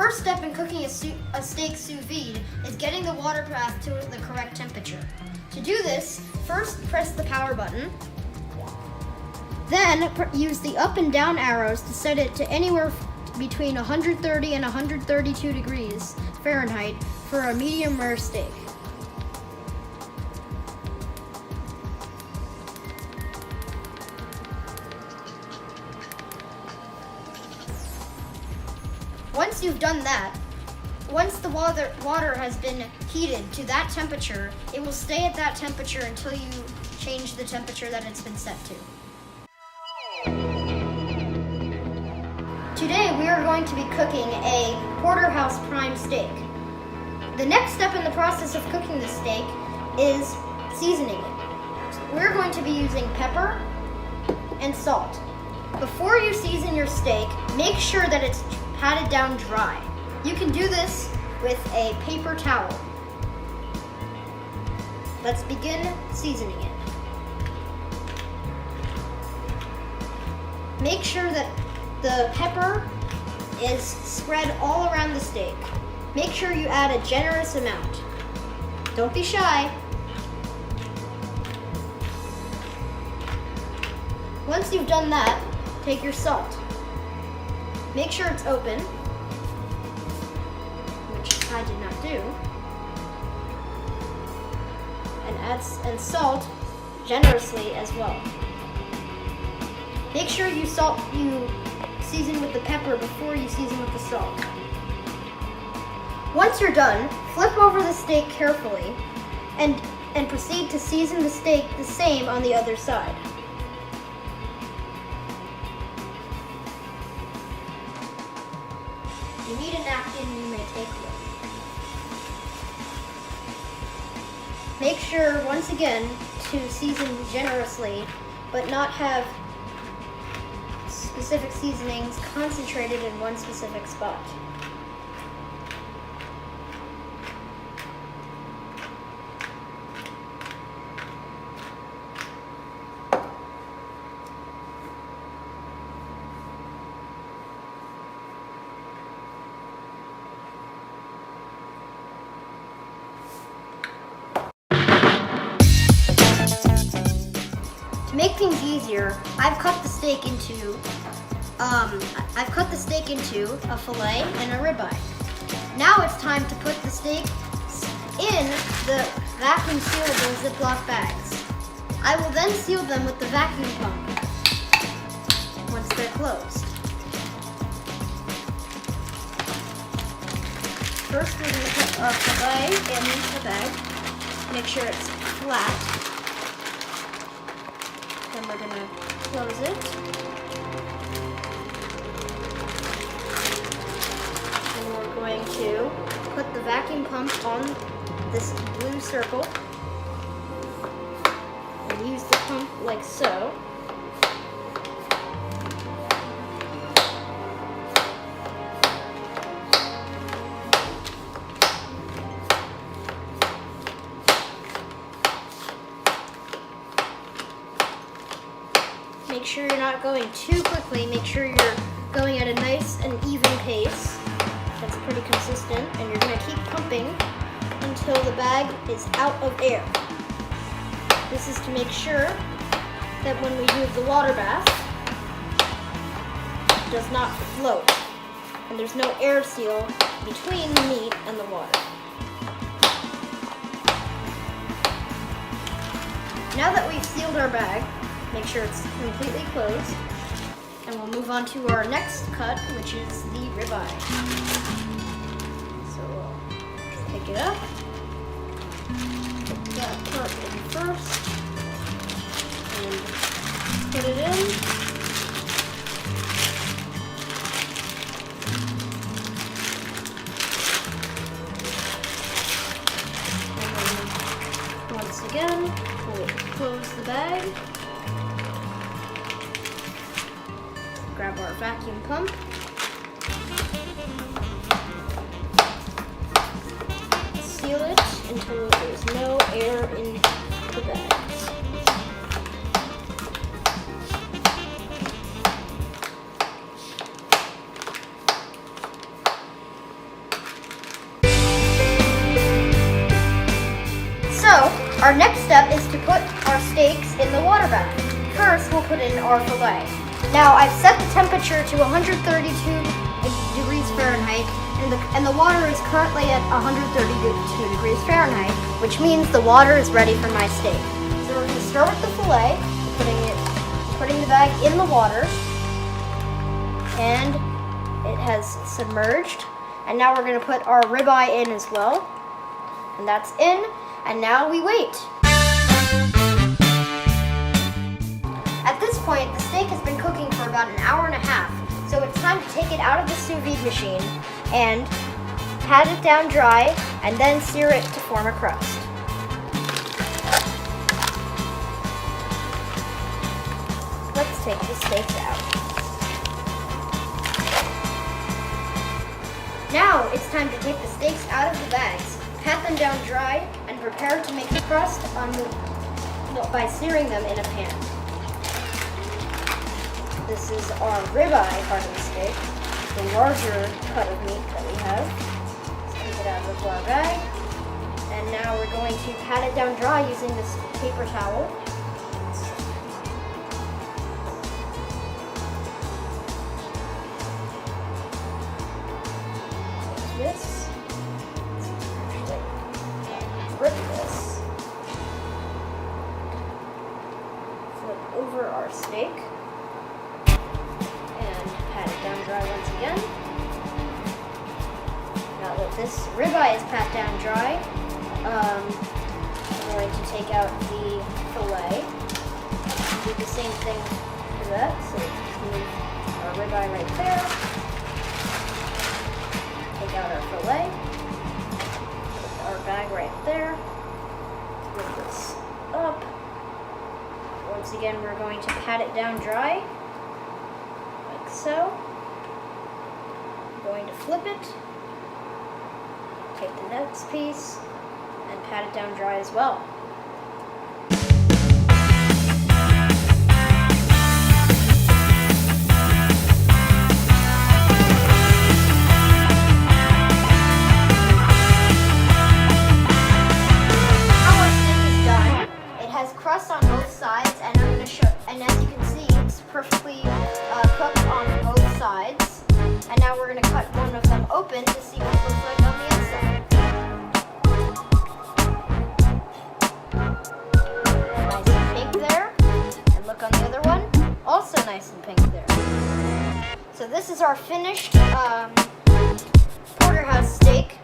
first step in cooking a steak sous vide is getting the water bath to the correct temperature. To do this, first press the power button, then use the up and down arrows to set it to anywhere between 130 and 132 degrees Fahrenheit for a medium rare steak. Once you've done that, once the water has been heated to that temperature, it will stay at that temperature until you change the temperature that it's been set to. Today we are going to be cooking a porterhouse prime steak. The next step in the process of cooking the steak is seasoning it. We're going to be using pepper and salt. Before you season your steak, make sure that it's patted down dry. You can do this with a paper towel. Let's begin seasoning it. Make sure that the pepper is spread all around the steak. Make sure you add a generous amount. Don't be shy. Once you've done that, take your salt. Make sure it's open, which I did not do, and salt generously as well. Make sure you season with the pepper before you season with the salt. Once you're done, flip over the steak carefully and proceed to season the steak the same on the other side. If you need a napkin, you may take one. Make sure, once again, to season generously, but not have specific seasonings concentrated in one specific spot. To make things easier, I've cut the steak into a fillet and a ribeye. Now it's time to put the steak in the vacuum sealable Ziploc bags. I will then seal them with the vacuum pump once they're closed. First, we're going to put our fillet in the bag. Make sure it's flat. Then we're going to close it. And we're going to put the vacuum pump on this blue circle and use the pump like so. Make sure you're not going too quickly. Make sure you're going at a nice and even pace that's pretty consistent, and you're going to keep pumping until the bag is out of air. This is to make sure that when we do the water bath, it does not float, and there's no air seal between the meat and the water. Now that we've sealed our bag, make sure it's completely closed, and we'll move on to our next cut, which is the ribeye. So we'll pick it up, put that part in first, and put it in. And then once again, we'll close the bag. Grab our vacuum pump. Seal it until there's no air in the bags. put in our filet. Now I've set the temperature to 132 degrees Fahrenheit, and the water is currently at 132 degrees Fahrenheit, which means the water is ready for my steak. So we're going to start with the filet, putting the bag in the water, and it has submerged. And now we're going to put our ribeye in as well, and that's in. And now we wait. At this point, the steak has been cooking for about an hour and a half, so it's time to take it out of the sous vide machine and pat it down dry, and then sear it to form a crust. Let's take the steaks out. Now it's time to take the steaks out of the bags, pat them down dry, and prepare to make the crust by searing them in a pan. This is our ribeye part of the steak, the larger cut of meat that we have. Let's take it out of our bag. And now we're going to pat it down dry using this paper towel. Take this. Rip this. Flip over our steak. Down dry once again. Now that this ribeye is pat down dry, I'm going to take out the filet. Do the same thing for that. So just move our ribeye right there. Take out our filet. Put our bag right there. Lift this up. Once again, we're going to pat it down dry, like so. Going to flip it, take the next piece, and pat it down dry as well. Our steak is done. It has crust on both sides, and I'm going to show. And as you can see, it's perfectly cooked on both sides. And now we're going to cut one of them open to see what it looks like on the inside. Nice and pink there. And look on the other one. Also nice and pink there. So this is our finished porterhouse steak.